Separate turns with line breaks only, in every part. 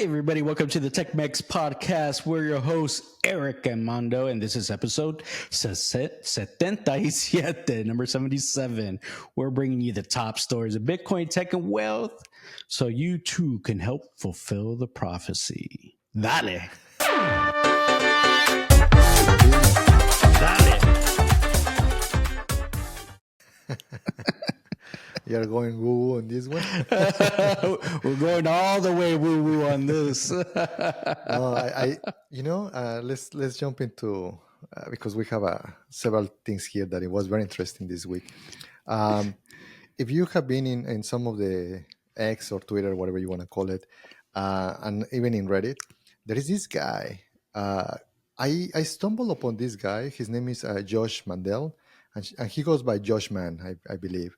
Hey, everybody, welcome to the Tech-Mex podcast. We're your hosts, Eric and Mando, and this is episode Setenta y Siete, number 77. We're bringing you the top stories of Bitcoin, tech, and wealth so you too can help fulfill the prophecy. Dale. Dale.
You're going woo-woo on this one?
We're going all the way woo-woo on this.
Let's jump into because we have several things here that it was very interesting this week. If you have been in some of the X or Twitter, whatever you want to call it, and even in Reddit, there is this guy. I stumbled upon this guy. His name is Josh Mandell, and he goes by Josh Man, I believe.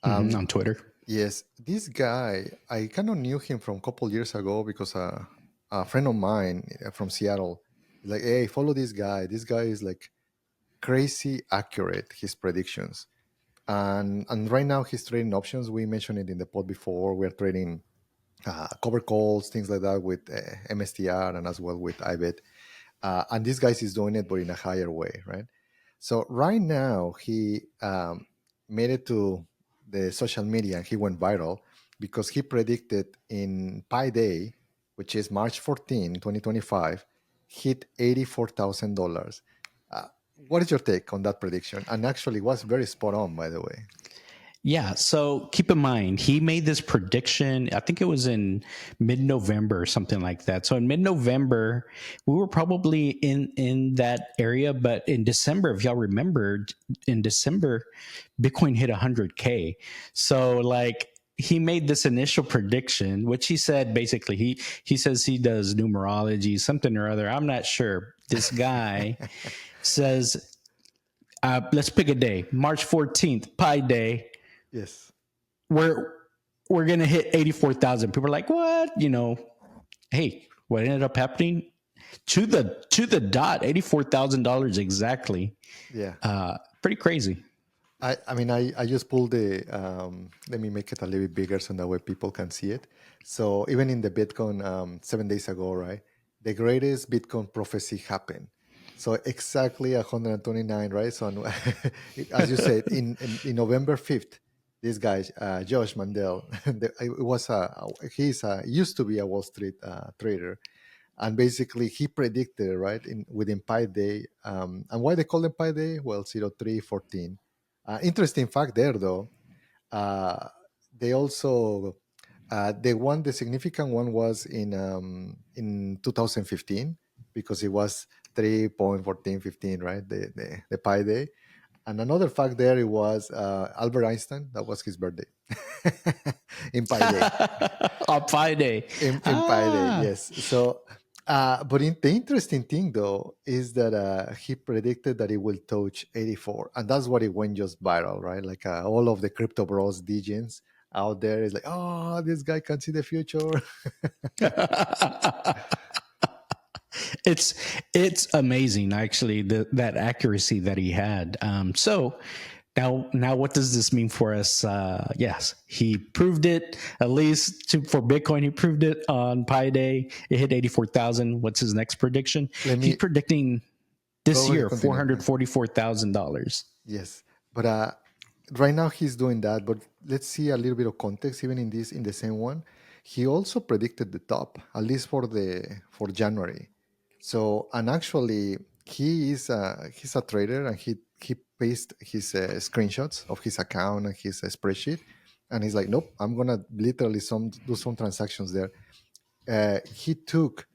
On Twitter.
Yes, this guy, I kind of knew him from a couple years ago because a friend of mine from Seattle, like, hey, follow this guy. This guy is like crazy accurate, his predictions. And right now he's trading options. We mentioned it in the pod before. We're trading cover calls, things like that with MSTR and as well with IBET. And this guy is doing it, but in a higher way, right? So right now he made it to the social media and he went viral because he predicted in Pi Day, which is March 14, 2025, hit $84,000. What is your take on that prediction? And actually was very spot on, by the way.
Yeah, so keep in mind, he made this prediction, I think it was in mid-November or something like that. So in mid-November, we were probably in that area, but in December, if y'all remembered, in December, Bitcoin hit 100K. So like he made this initial prediction, which he said basically, he says he does numerology, something or other. I'm not sure. This guy says, let's pick a day, March 14th, Pi Day.
Yes.
We're going to hit 84,000. People are like, what? You know, hey, what ended up happening? To the dot, $84,000 exactly.
Yeah.
Pretty crazy.
I just pulled the, let me make it a little bit bigger so that way people can see it. So even in the Bitcoin 7 days ago, right, the greatest Bitcoin prophecy happened. So exactly 129, right? So as you said, in November 5th, this guy, Josh Mandell, used to be a Wall Street trader. And basically he predicted, right, within Pi Day. And why they call them Pi Day? Well, 0314. Interesting fact there, though. They also, the significant one was in 2015 because it was 3.1415, right? The Pi Day. And another fact there, it was Albert Einstein. That was his birthday in Pi Day.
On Pi Day.
In Pi Day, yes. So, but the interesting thing, though, is that he predicted that it will touch 84. And that's what it went just viral, right? Like all of the crypto bros, degens out there is like, oh, this guy can see the future.
It's amazing, actually, that accuracy that he had. So now what does this mean for us? Yes, he proved it, at least for Bitcoin. He proved it on Pi Day. It hit 84,000. What's his next prediction? He's predicting this year $444,000.
Yes, but right now he's doing that. But let's see a little bit of context. Even in the same one, he also predicted the top, at least for January. So, and actually, he's a trader, and he pasted his screenshots of his account and his spreadsheet, and he's like, nope, I'm gonna literally do some transactions there. He took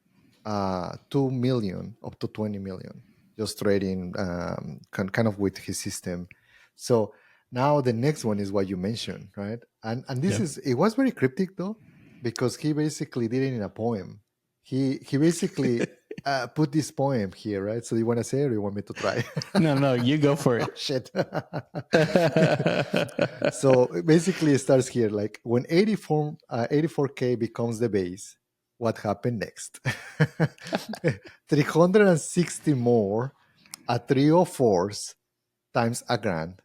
2 million up to 20 million just trading, kind of with his system. So now the next one is what you mentioned, right? And this it was very cryptic though, because he basically did it in a poem. He basically put this poem here, right? So you want to say, or you want me to try?
No, you go for it.
Oh, shit. So basically it starts here, like when 84K becomes the base, what happened next? 360 more at 304s times a grand.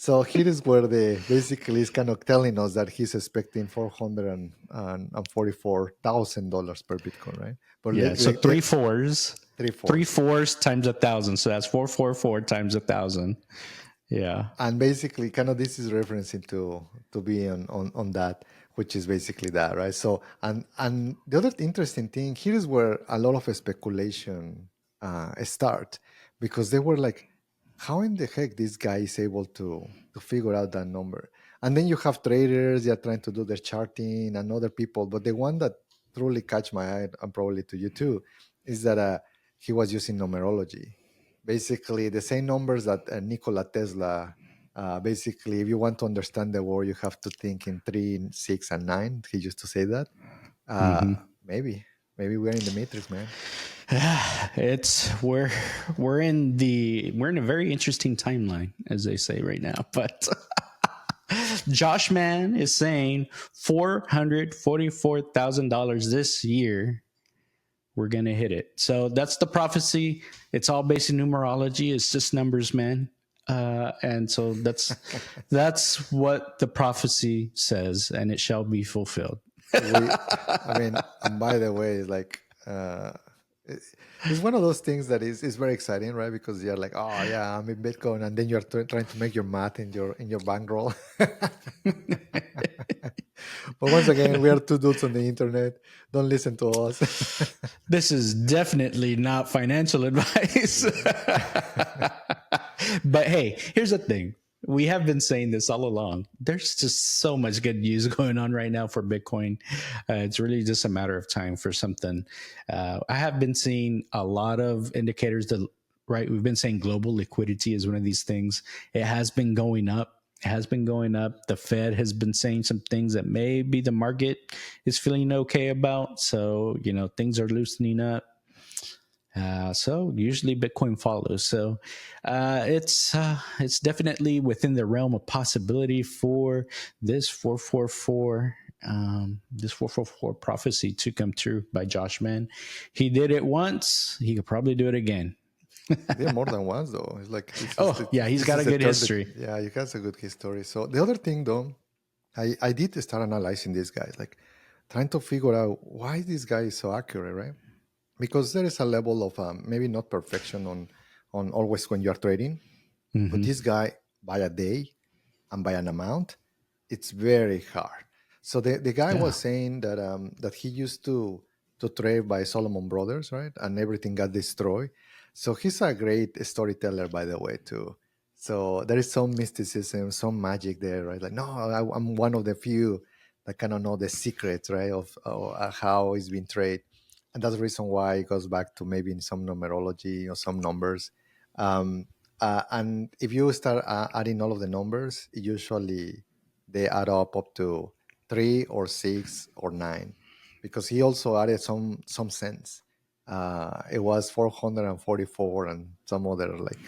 So here is where the basically is kind of telling us that he's expecting $444,000 per Bitcoin, right? But
Yeah. So three fours,
three
three
fours,
fours times 1,000. So that's 444 times 1,000. Yeah.
and basically, kind of this is referencing to be on that, which is basically that, right? So and the other interesting thing here is where a lot of speculation start, because they were like, how in the heck this guy is able to figure out that number? And then you have traders, they are trying to do their charting, and other people, but the one that truly catch my eye, and probably to you too, is that he was using numerology, basically the same numbers that Nikola Tesla. Basically, if you want to understand the world, you have to think in 3, 6, and 9. He used to say that. Uh,
Mm-hmm.
maybe, maybe we're in the matrix, man.
It's we're in a very interesting timeline, as they say right now. But Josh Man is saying $444,000 this year. We're gonna hit it. So that's the prophecy. It's all based in numerology. It's just numbers, man. And so that's what the prophecy says, and it shall be fulfilled.
I mean, and by the way, like, it- it's one of those things that is very exciting, right? Because you're like, oh yeah, I'm in Bitcoin, and then you're trying to make your math in your bankroll. But once again, we are two dudes on the internet. Don't listen to us.
This is definitely not financial advice. But hey, here's the thing. We have been saying this all along. There's just so much good news going on right now for Bitcoin. It's really just a matter of time for something. I have been seeing a lot of indicators that, right? We've been saying global liquidity is one of these things. It has been going up. It has been going up. The Fed has been saying some things that maybe the market is feeling okay about. So, things are loosening up. So usually Bitcoin follows. So it's definitely within the realm of possibility for this 444 this 444 prophecy to come true by Josh Mann. He did it once. He could probably do it again.
He did more than once, though. It's like
Oh yeah, he's
this
got
is
a
the
good
third.
history.
Yeah, he has a good history. So the other thing, though, I did start analyzing these guys, like trying to figure out why this guy is so accurate, right? Because there is a level of maybe not perfection on always when you are trading, but
Mm-hmm.
this guy by a day and by an amount, it's very hard. So the guy
Yeah.
was saying that he used to trade by Solomon Brothers, right? And everything got destroyed. So he's a great storyteller, by the way, too. So there is some mysticism, some magic there, right? Like, no, I'm one of the few that kind of know the secrets, right, of how it's been traded. And that's the reason why it goes back to maybe in some numerology or some numbers. Um, and if you start adding all of the numbers, usually they add up to 3 or 6 or 9, because he also added some cents. It was 444 and some other like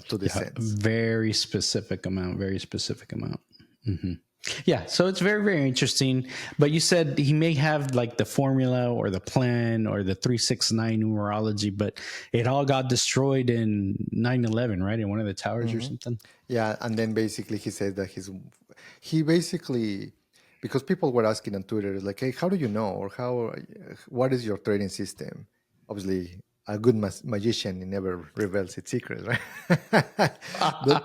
to the
Yeah.
cents.
Very specific amount. Very specific amount. Mm-hmm. Yeah, so it's very, very interesting. But you said he may have like the formula or the plan or the 369 numerology, but it all got destroyed in 9/11, right? In one of the towers or
Hmm.
something.
Yeah, and then basically he said that he basically, because people were asking on Twitter like, hey, how do you know, or what is your trading system? Obviously, a good magician, he never reveals its secret, right? but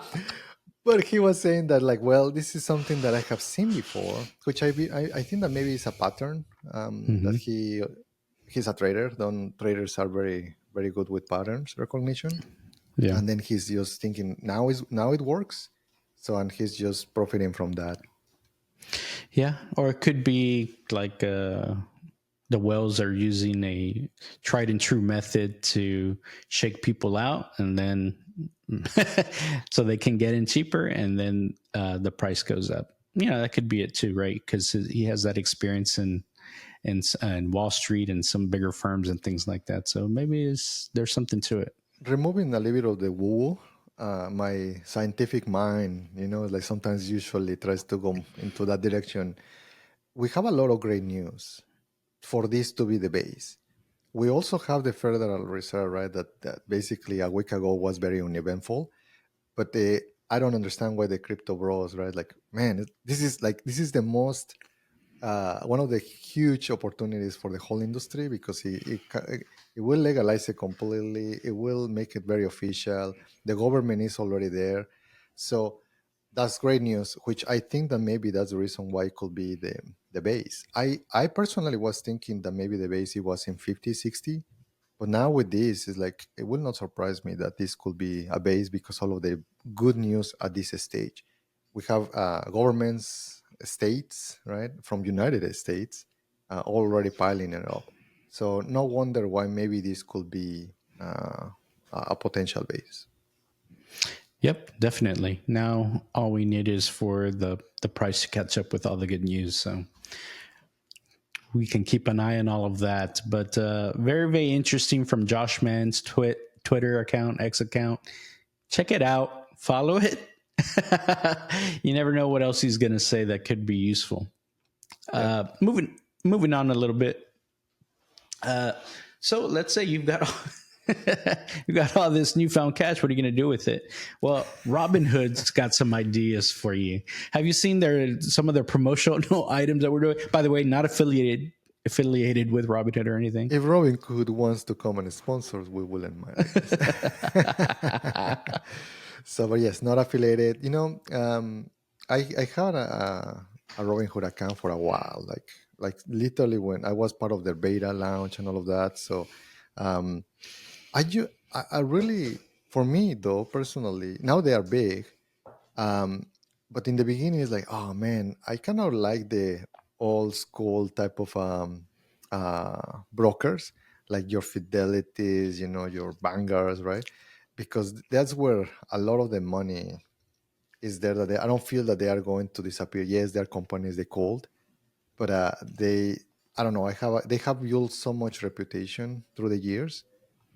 but he was saying that like, well, this is something that I have seen before, which I think that maybe is a pattern, that
Mm-hmm.
he's a trader. Don't traders are very very good with patterns recognition,
Yeah.
and then he's just thinking now it works, so, and he's just profiting from that.
Yeah. Or it could be like the Wells are using a tried and true method to shake people out and then so they can get in cheaper and then the price goes up. Yeah, that could be it too, right? Because he has that experience in Wall Street and some bigger firms and things like that. So maybe there's something to it.
Removing a little bit of the woo, my scientific mind, like sometimes usually tries to go into that direction. We have a lot of great news for this to be the base. We also have the Federal Reserve, right? That basically a week ago was very uneventful, but I don't understand why the crypto bros, right? Like, man, this is the most one of the huge opportunities for the whole industry because it will legalize it completely. It will make it very official. The government is already there, so that's great news. Which I think that maybe that's the reason why it could be the base. I personally was thinking that maybe the base it was in 50, 60. But now with this, it's like it will not surprise me that this could be a base because all of the good news at this stage. We have governments, states, right, from United States, already piling it up. So no wonder why maybe this could be a potential base.
Yep, definitely. Now all we need is for the price to catch up with all the good news. So we can keep an eye on all of that. But very, very interesting from Josh Mann's Twitter account, X account. Check it out. Follow it. You never know what else he's going to say that could be useful. Moving on a little bit. So let's say you've got you got all this newfound cash. What are you going to do with it? Well, Robinhood's got some ideas for you. Have you seen some of their promotional items that we're doing? By the way, not affiliated with Robinhood or anything.
If Robinhood wants to come and sponsor, we wouldn't mind. So, but yes, not affiliated. I had a Robinhood account for a while, like literally when I was part of their beta launch and all of that. So, I really, for me though, personally, now they are big. But in the beginning, it's like, oh man, I kind of like the old school type of brokers, like your Fidelities, your Vanguards, right? Because that's where a lot of the money is there. I don't feel that they are going to disappear. Yes, there are companies they called, but I don't know. They have built so much reputation through the years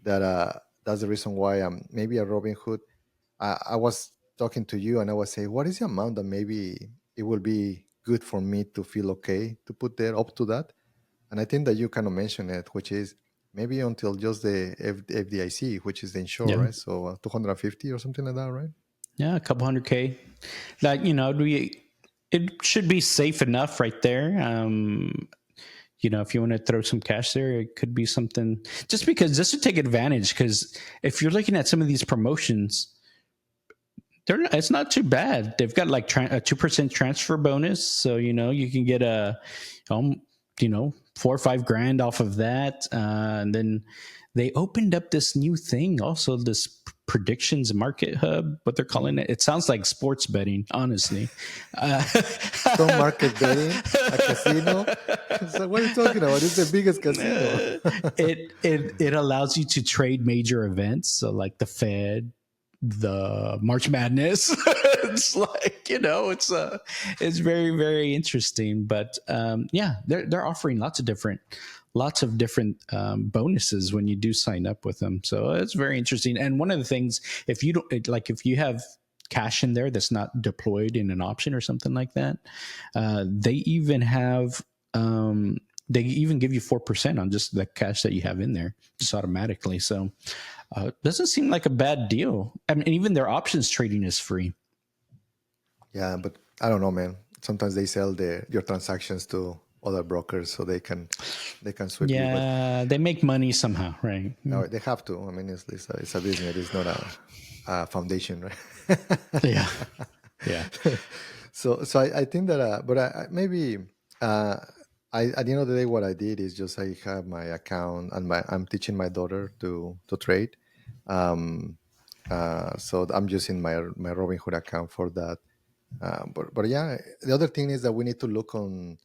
that that's the reason why I'm maybe a Robinhood. I was talking to you and I was saying, what is the amount that maybe it will be good for me to feel okay to put there up to that? And I think that you kind of mentioned it, which is maybe until just the FDIC, which is the insure,
Yeah.
right? So 250 or something like that, right?
Yeah, a couple $100K. Like, it should be safe enough right there. If you want to throw some cash there, it could be something just because this would take advantage. Because if you're looking at some of these promotions, it's not too bad. They've got like a 2% transfer bonus. So, you can get um, 4 or 5 grand off of that. And then they opened up this new thing also, this predictions market hub, what they're calling it. It sounds like sports betting, honestly.
Stock market betting, a casino. So what are you talking about? It's the biggest casino.
It allows you to trade major events. So like the Fed, the March Madness. It's like, it's very, very interesting. But yeah, they're offering lots of different bonuses when you do sign up with them. So it's very interesting. And one of the things, if you have cash in there that's not deployed in an option or something like that, they even have they even give you 4% on just the cash that you have in there, just automatically. So doesn't seem like a bad deal. I mean, even their options trading is free.
Yeah, but I don't know, man. Sometimes they sell your transactions to other brokers so they can sweep you. But
Yeah, they make money somehow, right?
no, they have to. I mean, it's a business. It's not a foundation, right?
Yeah, yeah.
So I think that, but maybe at the end of the day, what I did is just I have my account and I'm teaching my daughter to trade. So I'm using my Robinhood account for that. But yeah, the other thing is that we need to look on.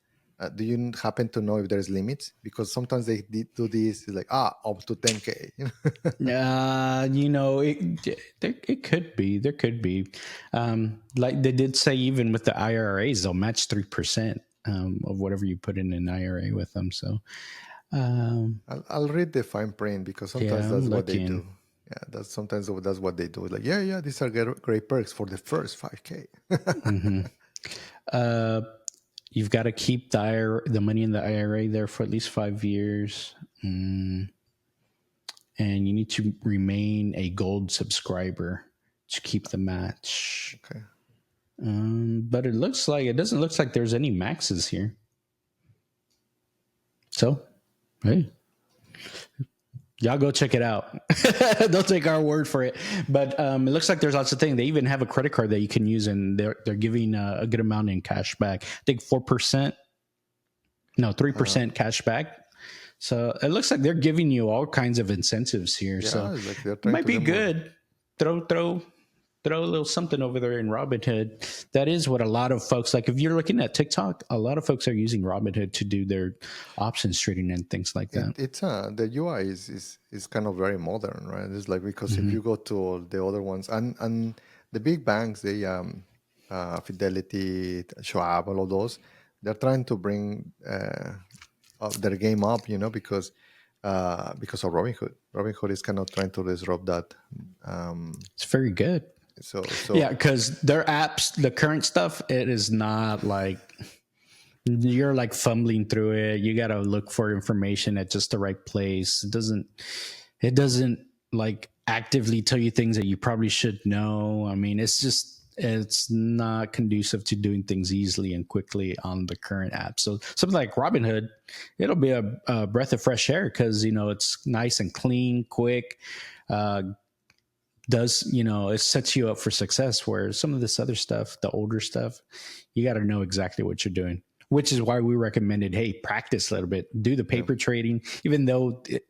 Do you happen to know if there's limits? Because sometimes they do this, it's like up to 10K.
It could be. There could be. Like they did say, even with the IRAs, they'll match 3% of whatever you put in an IRA with them. So
I'll read the fine print because sometimes
yeah,
that's
I'm
what they
looking.
do. Yeah, that's what they do. Like, yeah, these are great perks for the first 5K.
You've got to keep the money in the IRA there for at least 5 years. And you need to remain a gold subscriber. to keep the match.
Okay.
But it doesn't look like there's any maxes here. So, hey, y'all go check it out. Don't take our word for it. But it looks like there's lots of things. They even have a credit card that you can use, and they're giving a good amount in cash back. I think 4%. No, 3% cash back. So it looks like they're giving you all kinds of incentives here.
Yeah,
So
it's like they're
it
trying
might
to
be
get more.
good. Throw a little something over there in Robinhood. That is what a lot of folks like. If you're looking at TikTok, a lot of folks are using Robinhood to do their options trading and things like that.
It's the UI is kind of very modern, right? It's like because if you go to the other ones and the big banks, they Fidelity, Schwab, all of those, they're trying to bring their game up, because of Robinhood. Robinhood is kind of trying to disrupt that.
It's very good.
So
Yeah, because their apps, the current stuff, it is not like you're like fumbling through it. You got to look for information at just the right place. It doesn't like actively tell you things that you probably should know. I mean, it's not conducive to doing things easily and quickly on the current app. So something like Robinhood, it'll be a breath of fresh air because it's nice and clean, quick. It sets you up for success, where some of this other stuff, the older stuff, you got to know exactly what you're doing, which is why we recommended, hey, practice a little bit, do the paper trading, even though it,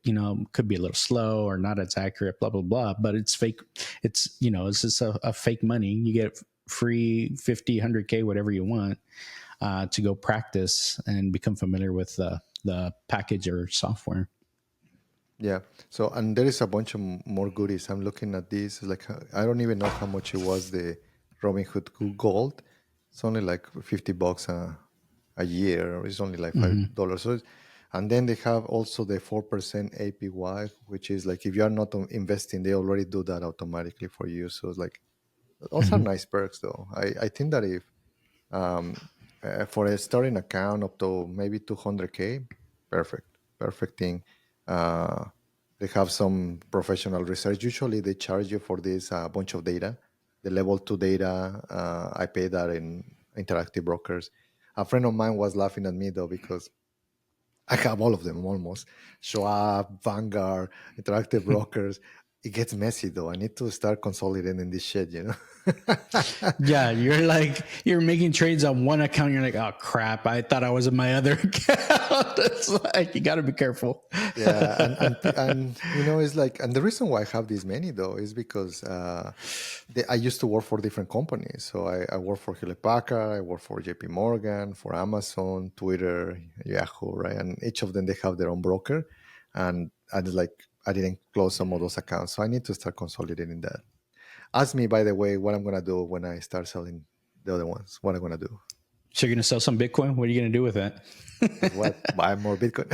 could be a little slow or not as accurate, blah, blah, blah, but it's fake. It's just a fake money. You get free 50, 100K, whatever you want, to go practice and become familiar with the package or software.
yeah. So, and there is a bunch of more goodies. I'm looking at this. Like, I don't even know how much it was, the Robinhood Gold. It's only like $50 a year. It's only like $5. So, and then they have also the 4% APY, which is like if you are not investing, they already do that automatically for you. So it's like, those are nice perks, though. I think that if for a starting account up to maybe 200K, perfect thing. They have some professional research. Usually they charge you for this bunch of data. The level 2 data, I pay that in Interactive Brokers. A friend of mine was laughing at me, though, because I have all of them almost. Schwab, Vanguard, Interactive Brokers. It gets messy, though. I need to start consolidating this shit,
Yeah, you're making trades on one account. You're like, oh crap! I thought I was in my other account. It's like you got to be careful.
Yeah, and it's like, and the reason why I have this many, though, is because I used to work for different companies. So I work for Hewlett Packard, I work for JP Morgan, for Amazon, Twitter, Yahoo, right? And each of them, they have their own broker, and I didn't close some of those accounts, so I need to start consolidating that. Ask me, by the way, what I'm gonna do when I start selling the other ones. What I'm gonna do?
So you're going to sell some Bitcoin? What are you going to do with that?
Guess what? Buy more Bitcoin.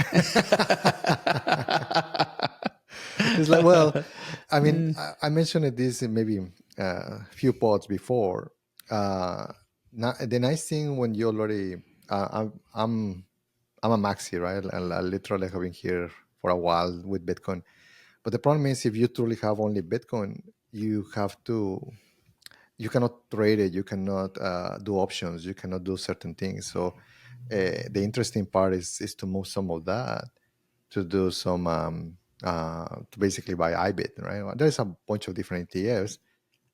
It's like, well, I mean, I mentioned this in maybe a few pods before. The nice thing when you already, I'm a maxi, right? I literally have been here for a while with Bitcoin. But the problem is, if you truly have only Bitcoin, you cannot trade it. You cannot do options. You cannot do certain things. So the interesting part is to move some of that to do some to basically buy IBIT, right? Well, there's a bunch of different ETFs,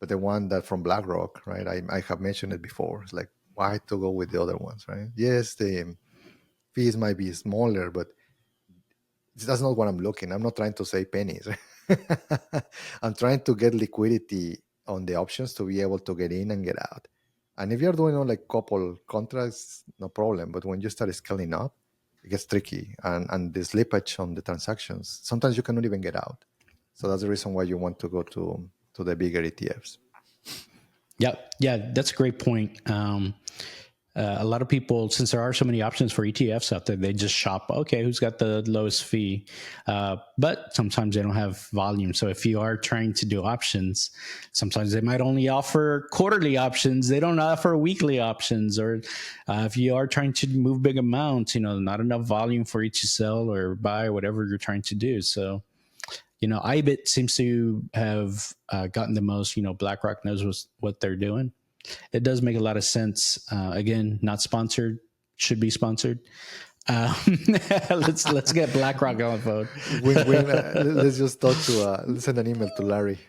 but the one that from BlackRock, right? I have mentioned it before. It's like, why to go with the other ones, right? Yes, the fees might be smaller, but that's not what I'm looking. I'm not trying to save pennies. I'm trying to get liquidity on the options to be able to get in and get out. And if you're doing on like couple contracts, no problem. But when you start scaling up, it gets tricky. And the slippage on the transactions, sometimes you cannot even get out. So that's the reason why you want to go to the bigger ETFs.
Yeah, that's a great point. A lot of people, since there are so many options for ETFs out there, they just shop, okay, who's got the lowest fee? But sometimes they don't have volume. So if you are trying to do options, sometimes they might only offer quarterly options. They don't offer weekly options. Or if you are trying to move big amounts, not enough volume for you to sell or buy, whatever you're trying to do. So IBIT seems to have gotten the most. BlackRock knows what they're doing. It does make a lot of sense. Again, not sponsored, should be sponsored. Let's get BlackRock on the phone.
Win-win. Let's just talk to. Let's send an email to Larry.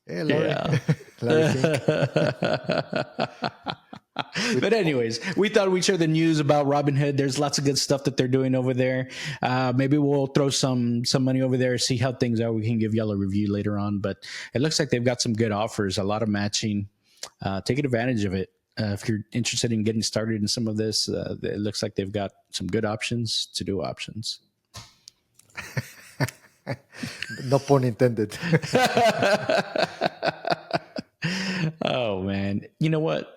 Hey, Larry.
Yeah.
Larry Fink.
But anyways, we thought we'd share the news about Robinhood. There's lots of good stuff that they're doing over there. Maybe we'll throw some money over there, see how things are. We can give y'all a review later on. But it looks like they've got some good offers, a lot of matching. Taking advantage of it. If you're interested in getting started in some of this, it looks like they've got some good options to do options.
No pun intended.
Oh, man. You know what?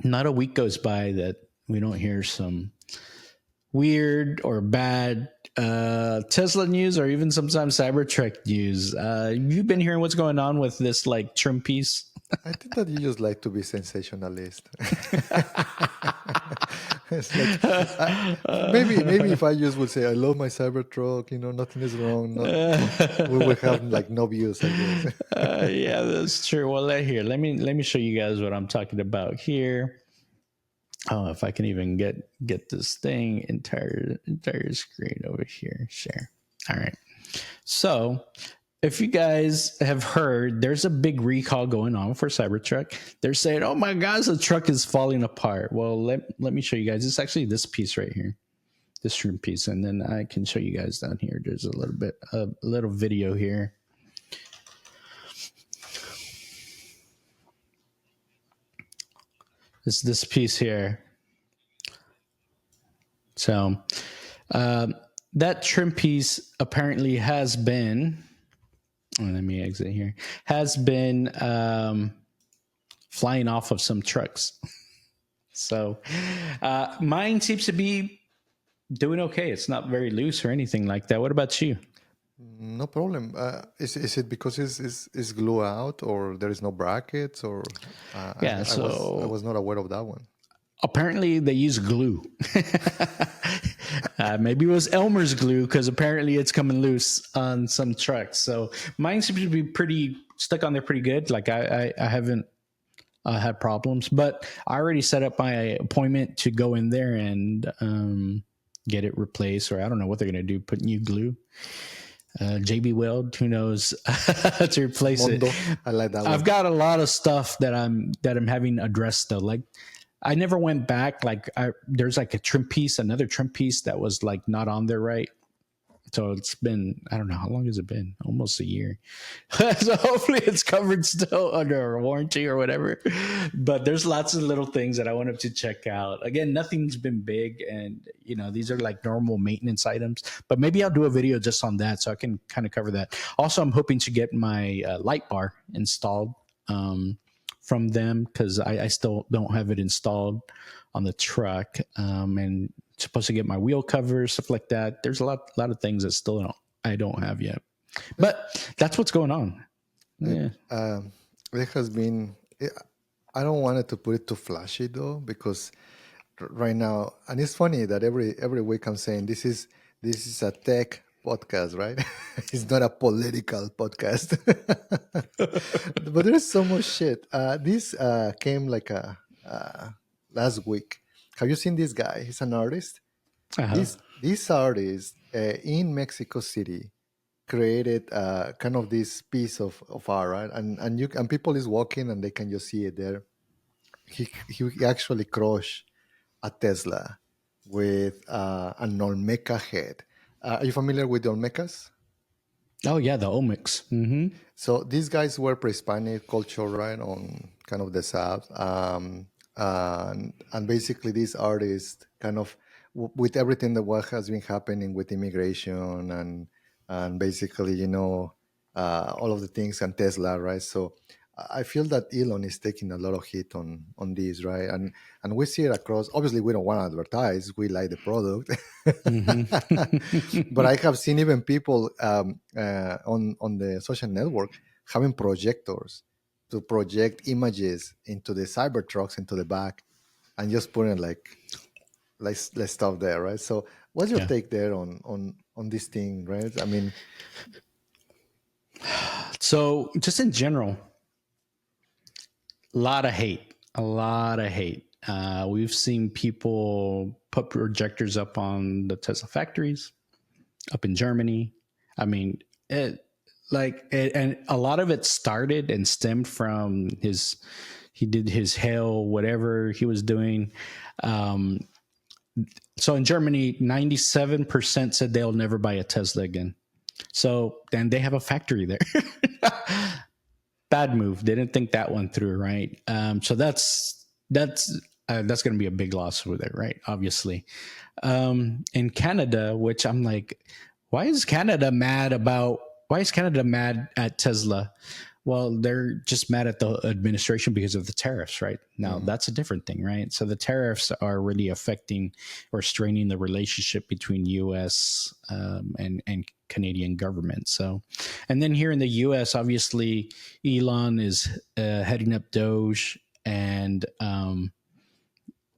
Not a week goes by that we don't hear some weird or bad Tesla news, or even sometimes Cybertruck news. You've been hearing what's going on with this like trim piece?
I think that you just like to be sensationalist. It's like, maybe if I just would say I love my Cybertruck, nothing is wrong. We would have like no views, I guess.
Yeah, that's true. Well, let me show you guys what I'm talking about here. Oh, if I can even get this thing entire screen over here. Share. All right. So if you guys have heard, there's a big recall going on for Cybertruck. They're saying, oh my gosh, the truck is falling apart. Well, let me show you guys. It's actually this piece right here, this trim piece. And then I can show you guys down here. There's a little video here. It's this piece here. So that trim piece apparently has been, let me exit here, has been flying off of some trucks. So mine seems to be doing okay. It's not very loose or anything like that. What about you?
No problem. Is it because it's glue out, or there is no brackets, or
Yeah,
I was not aware of that one.
Apparently they use glue. Maybe it was Elmer's glue, because apparently it's coming loose on some trucks. So mine seems to be pretty stuck on there pretty good. Like I haven't had problems, but I already set up my appointment to go in there and get it replaced, or I don't know what they're going to do, put new glue. JB Weld, who knows, to replace
Mondo.
it.
I like that one.
I've got a lot of stuff that I'm having addressed though. Like I never went back. Like there's like another trim piece that was like not on there right. So it's been, I don't know, how long has it been? Almost a year. So hopefully it's covered still under a warranty or whatever. But there's lots of little things that I wanted to check out. Again, nothing's been big, and these are like normal maintenance items. But maybe I'll do a video just on that, so I can kind of cover that. Also, I'm hoping to get my light bar installed from them, because I still don't have it installed on the truck, and supposed to get my wheel covers, stuff like that. There's a lot of things that still I don't have yet, but that's what's going on. Yeah.
There has been, I don't want it to put it too flashy though, because right now, and it's funny that every week I'm saying this is a tech podcast, right? It's not a political podcast. But there's so much shit. This came like last week. Have you seen this guy? He's an artist.
Uh-huh.
This artist in Mexico City created kind of this piece of art, right? And people is walking and they can just see it there. He actually crushed a Tesla with an Olmeca head. Are you familiar with the Olmecas?
Oh yeah, the Olmecs. Mm-hmm.
So these guys were pre-Hispanic culture, right, on kind of the South. And basically this artist kind of, with everything that what has been happening with immigration and basically, all of the things and Tesla, right? So I feel that Elon is taking a lot of hit on this, right? And we see it across. Obviously, we don't want to advertise. We like the product.
Mm-hmm.
But I have seen even people on the social network having projectors to project images into the Cybertrucks into the back, and just putting like stuff there, right? So what's your take there on this thing, right? I mean,
So just in general, a lot of hate. We've seen people put projectors up on the Tesla factories up in Germany. I mean, and a lot of it started and stemmed from he did his hail, whatever he was doing. Um, so in Germany, 97% said they'll never buy a Tesla again. So then they have a factory there. Bad move. They didn't think that one through, right? So that's going to be a big loss over there, right? Obviously, in Canada, which I'm like, why is Canada mad about? Why is Canada mad at Tesla? Well, they're just mad at the administration because of the tariffs, right? Now,
Mm.
that's a different thing, right? So the tariffs are really affecting or straining the relationship between U.S. And Canadian government. So, and then here in the U.S., obviously, Elon is heading up Doge, and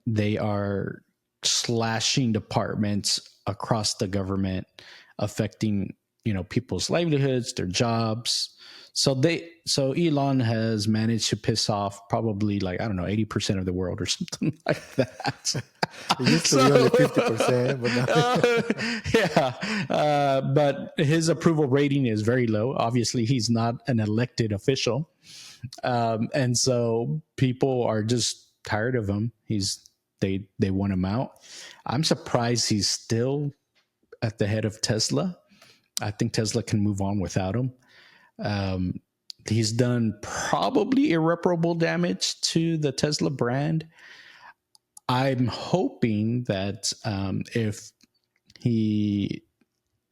they are slashing departments across the government, affecting people's livelihoods, their jobs. So Elon has managed to piss off probably, like, I don't know, 80% of the world or something like that.
It used to be only 50%, but now
Yeah, but his approval rating is very low. Obviously, he's not an elected official, and so people are just tired of him. They want him out. I'm surprised he's still at the head of Tesla. I think Tesla can move on without him. Um, he's done probably irreparable damage to the Tesla brand. I'm hoping that if he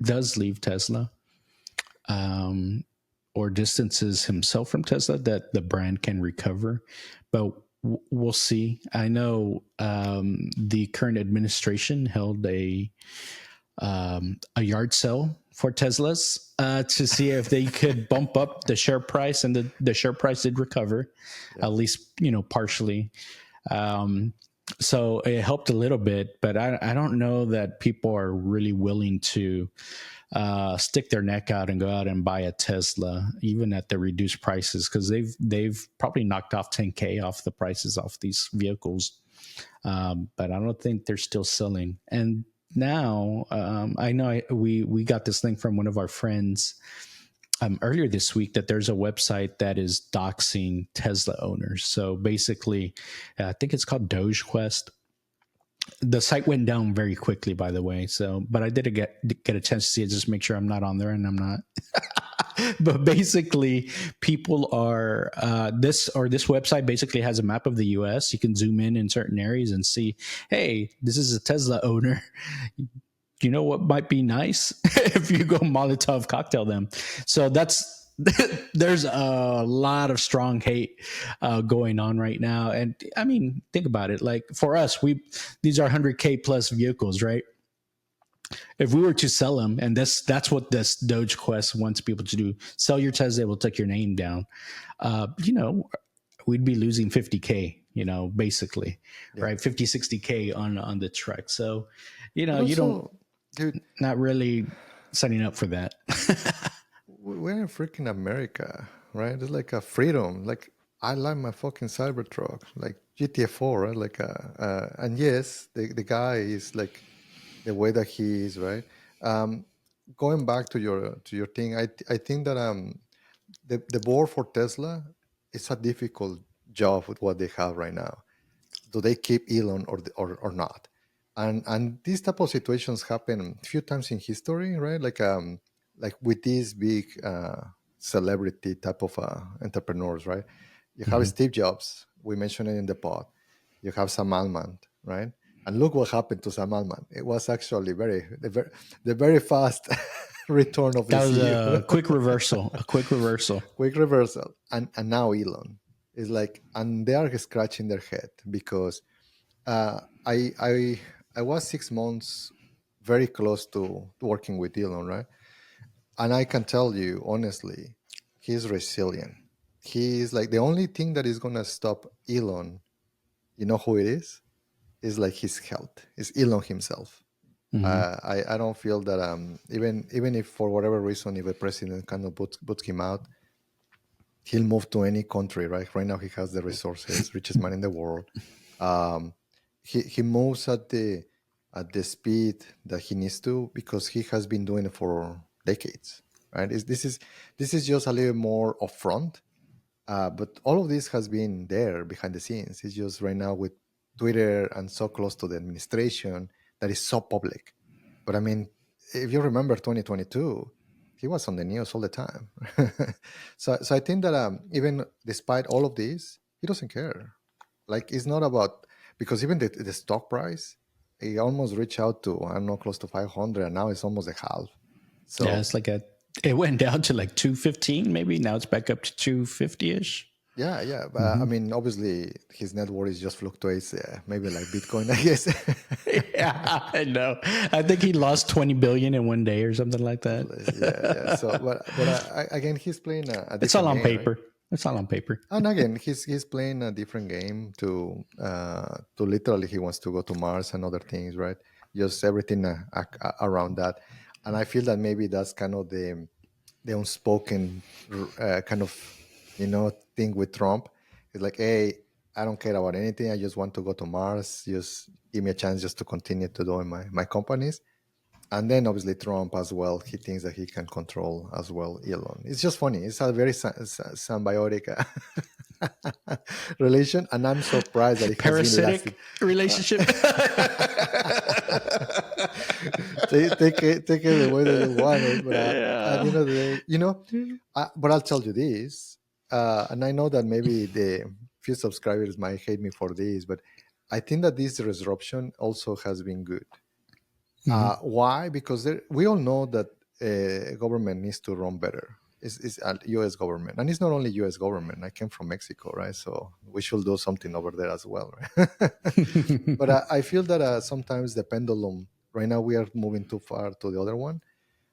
does leave Tesla, um, or distances himself from Tesla, that the brand can recover. But we'll see. I know the current administration held a yard sale for Teslas to see if they could bump up the share price, and the share price did recover,
yeah.
at least partially. So it helped a little bit, but I don't know that people are really willing to stick their neck out and go out and buy a Tesla, even at the reduced prices, because they've probably knocked off 10K off the prices off these vehicles. But I don't think they're still selling. And now I know we got this link from one of our friends earlier this week, that there's a website that is doxing Tesla owners. So basically, I think it's called DogeQuest. The site went down very quickly, by the way. So, but I did get a chance to see it, just make sure I'm not on there, and I'm not. But basically, people are this website basically has a map of the U.S. You can zoom in certain areas and see, hey, this is a Tesla owner. You know what might be nice if you go Molotov cocktail them. So there's a lot of strong hate going on right now. And I mean, think about it. Like, for us, these are 100K plus vehicles, right? If we were to sell them, and that's what this Doge Quest wants people to do: sell your Tesla, will take your name down. We'd be losing 50K. Basically,
Yeah.
right? 50, 60K on the truck. So,
But
you don't
also, dude,
not really signing up for that.
we're in freaking America, right? It's like a freedom. Like, I like my fucking Cybertruck, like GTA 4, right? Like, and yes, the guy is like the way that he is, right? Um, Going back to your thing, I think that the board for Tesla, it's a difficult job with what they have right now. Do they keep Elon or not? And these type of situations happen a few times in history, right? Like with these big celebrity type of entrepreneurs, right? You have
Mhm.
Steve Jobs. We mentioned it in the pod. You have Sam Altman, right? And look what happened to Sam Altman. It was actually the very fast return of the
That was
CEO.
a quick reversal. A quick reversal.
Quick reversal. And now Elon is like, and they are scratching their head because uh, I I I was 6 months very close to working with Elon, right? And I can tell you honestly, he's resilient. He is like the only thing that is gonna stop Elon. You know who it is? Is like his health. Is Elon himself.
Hmm.
I don't feel that even if for whatever reason if a president kind of puts him out, he'll move to any country, right? Right now he has the resources, richest man in the world. Um, he moves at the speed that he needs to because he has been doing it for decades, right? This is just a little more upfront, but all of this has been there behind the scenes. It's just right now with Twitter and so close to the administration that is so public. But I mean, if you remember 2022, he was on the news all the time. So I think that even despite all of this, he doesn't care. Like it's not about because even the stock price, he almost reached out to I don't know close to 500, and now it's almost a half.
Yeah,
So
it's like it went down to like 215 maybe. Now it's back up to 250 ish.
yeah, yeah. But I
Hmm.
mean, obviously, his net worth just fluctuates. Maybe like Bitcoin, I guess.
Yeah, I know. I think he lost 20 billion in one day or something like that.
Yeah, yeah. So, but again, he's playing a
It's all
different
on
game, right?
paper. It's all on paper.
And again, he's playing a different game to literally he wants to go to Mars and other things, right? Just everything around that, and I feel that maybe that's kind of the unspoken kind of thing with Trump. It's like, hey, I don't care about anything. I just want to go to Mars. Just give me a chance just to continue to doing my companies. And then obviously Trump as well. He thinks that he can control as well Elon. It's just funny. It's a very symbiotic relation, and I'm surprised that it has been lasting.
Parasitic relationship.
Take it the way that you want it, but at the
Yeah.
end of the day, but I'll tell you this, and I know that maybe the few subscribers might hate me for this, but I think that this disruption also has been good.
Mhm.
Why? Because we all know that government needs to run better. It's a U.S. government, and it's not only U.S. government. I came from Mexico, right? So we should do something over there as well, right? But I feel that sometimes the pendulum. Right now, we are moving too far to the other one,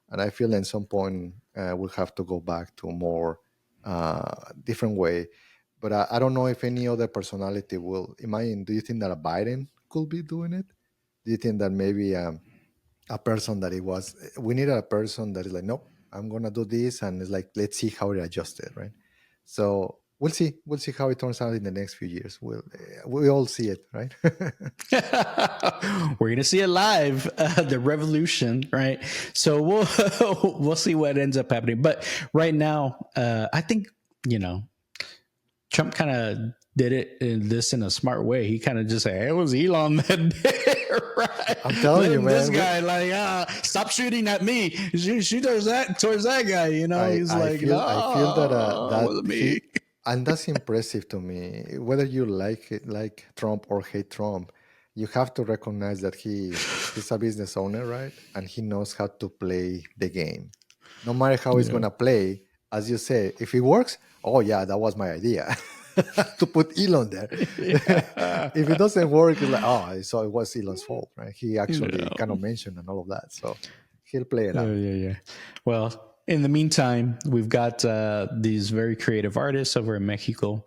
and I feel at some point we'll have to go back to a more different way. But I don't know if any other personality will. Imagine, do you think that a Biden could be doing it? Do you think that maybe a person that it was? We need a person that is like, nope, I'm gonna do this, and it's like, let's see how it adjusted, right? So we'll see. We'll see how it turns out in the next few years. We all see it, right?
We're gonna see it live, the revolution, right? So we'll we'll see what ends up happening. But right now, I think you know Trump kind of did it in a smart way. He kind of just said, "Hey, it was Elon that did it, right?
I'm telling
Let
you,
him, this
man.
guy, like, stop shooting at me. Shoot towards that guy." You know, he's like,
I feel that
"No, it wasn't me."
he and that's impressive to me. Whether you like it, like Trump or hate Trump, you have to recognize that he's a business owner, right? And he knows how to play the game. No matter how he's
Yeah.
gonna play, as you say, if it works, oh yeah, that was my idea to put Elon there.
Yeah.
If it doesn't work, it's like, oh, so it was Elon's fault, right? He actually kind
No.
of mentioned and all of that, so he'll play it
Yeah,
out.
yeah, yeah. Well, in the meantime, we've got these very creative artists over in Mexico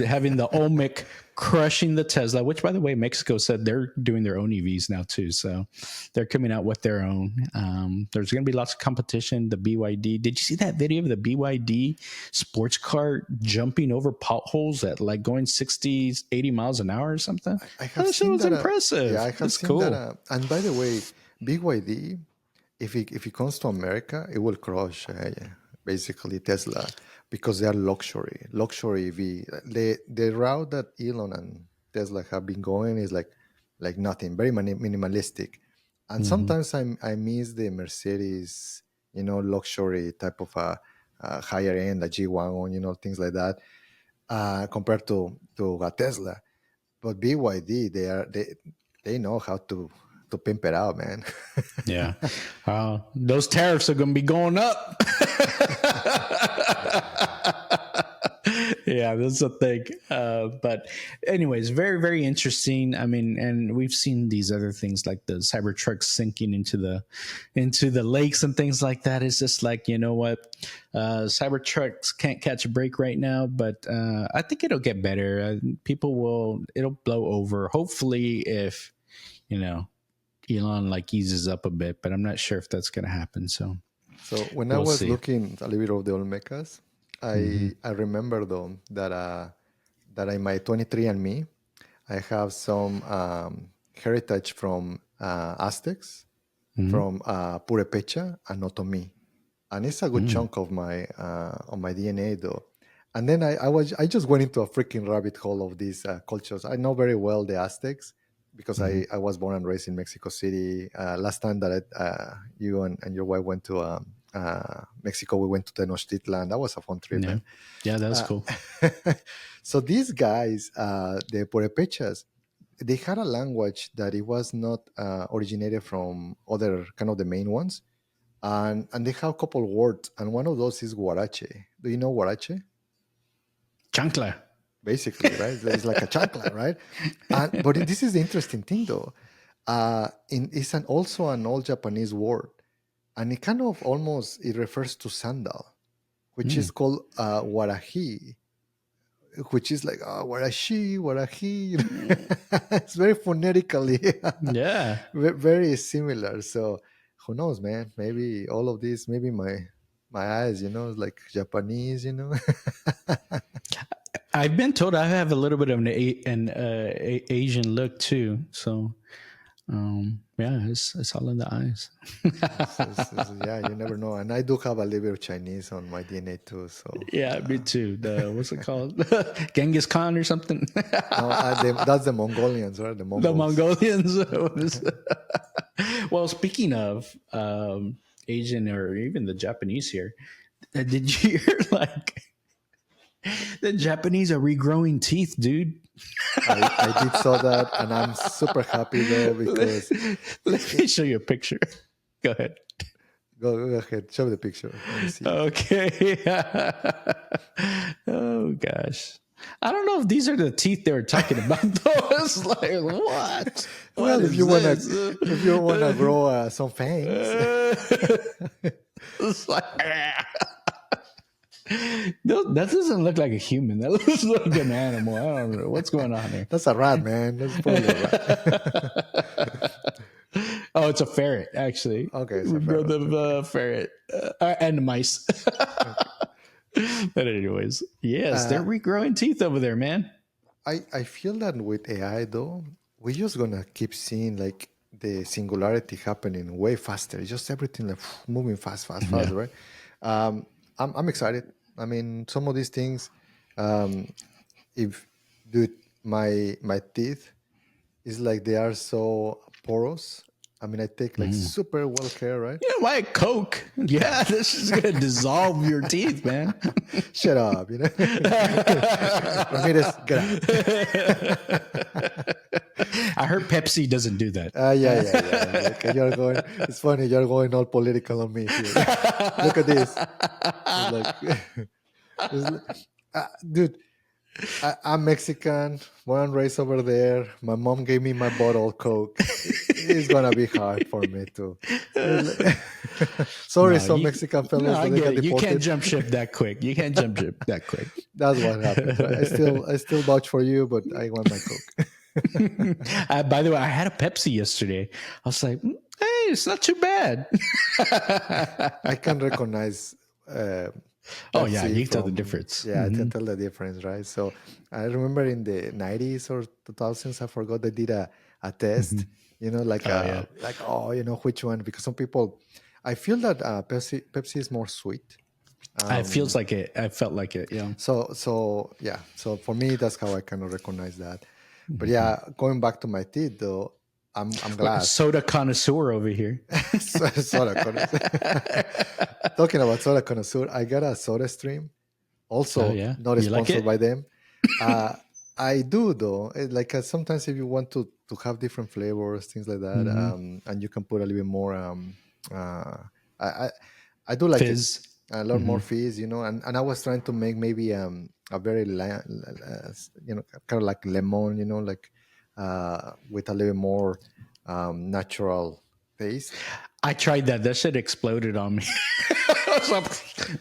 having the Olmec crushing the Tesla, which, by the way, Mexico said they're doing their own EVs now, too. So they're coming out with their own. There's going to be lots of competition. The BYD. Did you see that video of the BYD sports car jumping over potholes at like going 60, 80 miles an hour or something?
I have
That shit
seen
was
that. Yeah,
impressive.
I have
It's
seen that.
cool.
And by the way, BYD, if it comes to America, it will crush basically Tesla because they are luxury EV. The route that Elon and Tesla have been going is like nothing, very minimalistic. And
Hmm.
sometimes I miss the Mercedes, luxury type of higher end, a G wagon, things like that, compared to a Tesla. But BYD, they know how to pimp it out, man.
Yeah. Those tariffs are going to be going up. Yeah, that's the thing. But, anyways, very, very interesting. I mean, and we've seen these other things like the Cybertruck sinking into the lakes and things like that. It's just like, you know what? Cybertrucks can't catch a break right now, but I think it'll get better. It'll blow over. Hopefully, if you know Elon like eases up a bit, but I'm not sure if that's going to happen. So
when I
we'll
was
see.
looking a little bit of the Olmecas, I remember though that in my 23andMe, I have some heritage from Aztecs, from Purepecha and Otomi, and it's a good chunk of my DNA though. And then I just went into a freaking rabbit hole of these cultures. I know very well the Aztecs because I was born and raised in Mexico City. Last time that you and your wife went to Mexico, we went to Tenochtitlan. That was a fun trip, man.
Yeah, that was cool.
So these guys, the Purepechas, they had a language that it was not originated from other kind of the main ones, and they have a couple words, and one of those is huarache. Do you know huarache?
Chancla.
Basically, right? It's like a chancla, right? But this is the interesting thing, though. It's also an old Japanese word, and it kind of almost it refers to sandal, which is called waraji, which is like warashi, warahi. It's very phonetically, very similar. So who knows, man? Maybe all of this, maybe my eyes, like Japanese,
I've been told I have a little bit of an Asian look too. So yeah, it's all in the eyes.
Yeah, you never know. And I do have a little bit of Chinese on my DNA too. So
yeah, me too. What's it called? Genghis Khan or something?
No, that's the Mongolians, right? The
Mongolians. Well, speaking of Asian or even the Japanese here, did you hear like the Japanese are regrowing teeth, dude?
I did saw that, and I'm super happy though because
let me show you a picture. Go ahead.
Go ahead. Show the picture.
Okay. Oh gosh. I don't know if these are the teeth they were talking about though. It's like what?
Well, if you wanna grow some fangs.
It's like that doesn't look like a human. That looks like an animal. I don't know what's going on here.
That's a rat, man. That's probably a rat.
Oh, it's a ferret, actually.
Okay,
we grow the ferret and the mice. But anyways, yes, they're regrowing teeth over there, man.
I feel that with AI though, we're just gonna keep seeing like the singularity happening way faster. It's just everything like moving fast, right? I'm excited. I mean, some of these things, if dude, my teeth is like they are so porous. I mean, I take like super well care, right?
Yeah, why Coke? Yeah, this is gonna dissolve your teeth, man.
Shut up, Ramirez, get out.
I heard Pepsi doesn't do that.
Yeah. Like, you're going. It's funny. You're going all political on me here. Look at this. Dude. I'm Mexican, born and raised over there. My mom gave me my bottle of Coke. It's gonna be hard for me to. Sorry, Mexican fellas.
No, I get it. You can't jump ship that quick.
That's what happened. Right? I still vouch for you, but I want my Coke.
By the way, I had a Pepsi yesterday. I was like, hey, it's not too bad.
I can recognize.
You can tell the difference.
Yeah, I can tell the difference, right? So I remember in the 90s or 2000s, I forgot they did a test, which one? Because some people, I feel that Pepsi is more sweet.
It feels like it. I felt like it, yeah.
So for me, that's how I kind of recognize that. But yeah, going back to my teeth though, I'm glad.
Soda connoisseur over here.
Soda connoisseur. Talking about soda connoisseur, I got a Soda Stream. Also, not sponsored by them. I do though. Sometimes if you want to have different flavors, things like that, and you can put a little bit more. I do like
fizz.
A lot more fizz, and I was trying to make maybe a very kind of like lemon, with a little more natural taste.
I tried that. That shit exploded on me.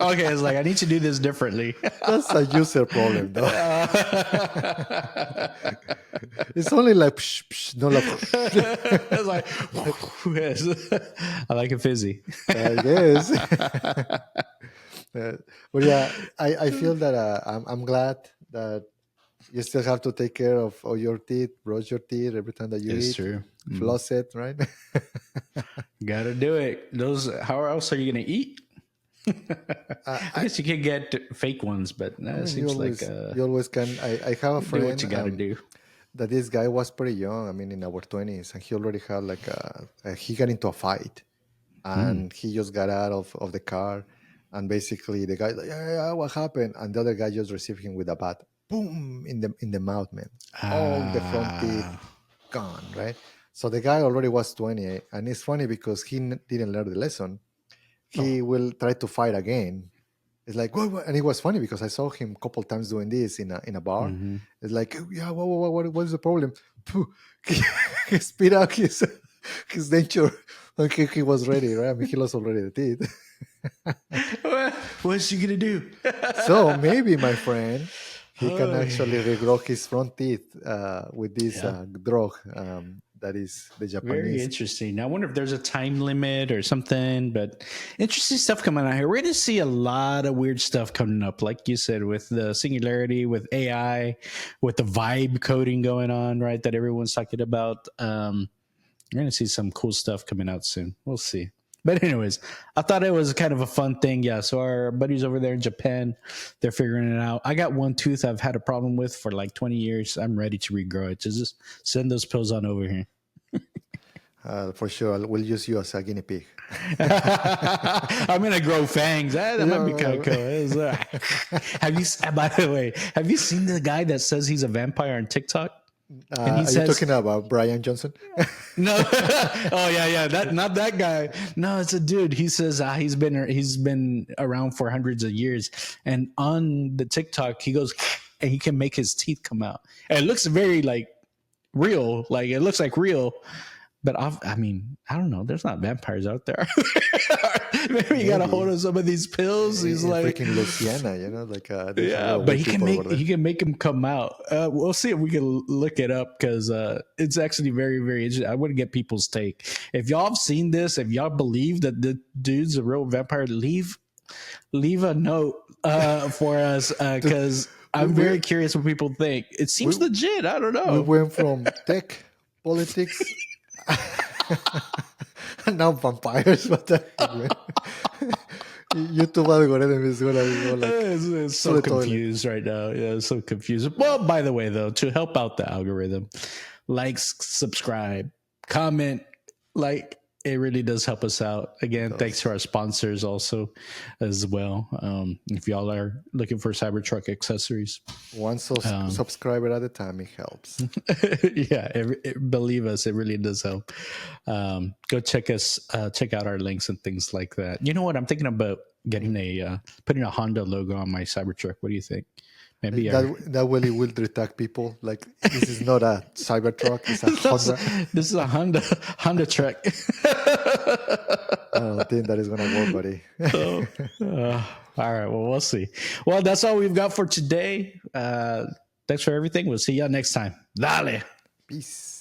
Okay, it's like I need to do this differently.
That's a user problem, though. It's only like psh, psh, not like.
It's like I like it fizzy.
I guess. But yeah, I feel that I'm glad that you still have to take care of your teeth, brush your teeth every time that you
It's
eat,
true.
floss it, right?
Gotta do it. Those. How else are you gonna eat? I guess you can get fake ones, but
I
it
mean,
seems like
you always can. I have a
do what
friend
you gotta do.
that this guy was pretty young. I mean, in our 20s, and he already had like he got into a fight, and he just got out of the car, and basically the guy like, yeah, what happened? And the other guy just received him with a bat, boom, in the mouth, man. All the front teeth gone, right? So the guy already was 20, and it's funny because he didn't learn the lesson. He will try to fight again. It's like, what? And it was funny because I saw him a couple times doing this in a bar.
Mm-hmm.
It's like, yeah, what is the problem? He spit out his nature. And he was ready, right? I mean, he lost already the teeth.
What's he gonna do?
So maybe, my friend, he can actually regrow his front teeth with this drug that is the
Very
Japanese.
interesting. I wonder if there's a time limit or something, but interesting stuff coming out here. We're going to see a lot of weird stuff coming up, like you said, with the singularity, with AI, with the vibe coding going on, right? That everyone's talking about. You're going to see some cool stuff coming out soon. We'll see. But anyways, I thought it was kind of a fun thing. Yeah. So our buddies over there in Japan, they're figuring it out. I got one tooth I've had a problem with for like 20 years. I'm ready to regrow it. Just send those pills on over here.
For sure, we'll use you as a guinea pig.
I'm gonna grow fangs. That might be kind of cool. Have you? By the way, have you seen the guy that says he's a vampire on TikTok?
And he says, you talking about Brian Johnson?
No. Oh yeah. Not that guy. No, it's a dude. He says he's been around for hundreds of years, and on the TikTok he goes and he can make his teeth come out. And it looks very like real. Like it looks like real. But I mean, I don't know. There's not vampires out there. Maybe you got a hold of some of these pills. He's like
freaking Louisiana, like
but he can make them come out. We'll see if we can look it up because it's actually very, very interesting. I want to get people's take. If y'all have seen this, if y'all believe that the dude's a real vampire, leave a note for us because I'm very curious what people think. It seems legit. I don't know.
We went from tech, politics. And now vampires. What the heck, man? YouTube algorithm is gonna go like
it's so confused right now. Yeah, it's so confused. Well, by the way, though, to help out the algorithm, like, subscribe, comment, like. It really does help us out. Again, thanks to our sponsors also as well. If y'all are looking for Cybertruck accessories.
One subscriber at a time, it helps.
Yeah, believe us, it really does help. Go check out our links and things like that. You know what? I'm thinking about getting putting a Honda logo on my Cybertruck. What do you think? Maybe
that way it will detect people. Like, this is not a Cybertruck, it's a Honda.
This is a Honda truck.
I don't think that is gonna work, buddy.
All right, well, we'll see. Well, that's all we've got for today. Thanks for everything. We'll see y'all next time. Dale.
Peace.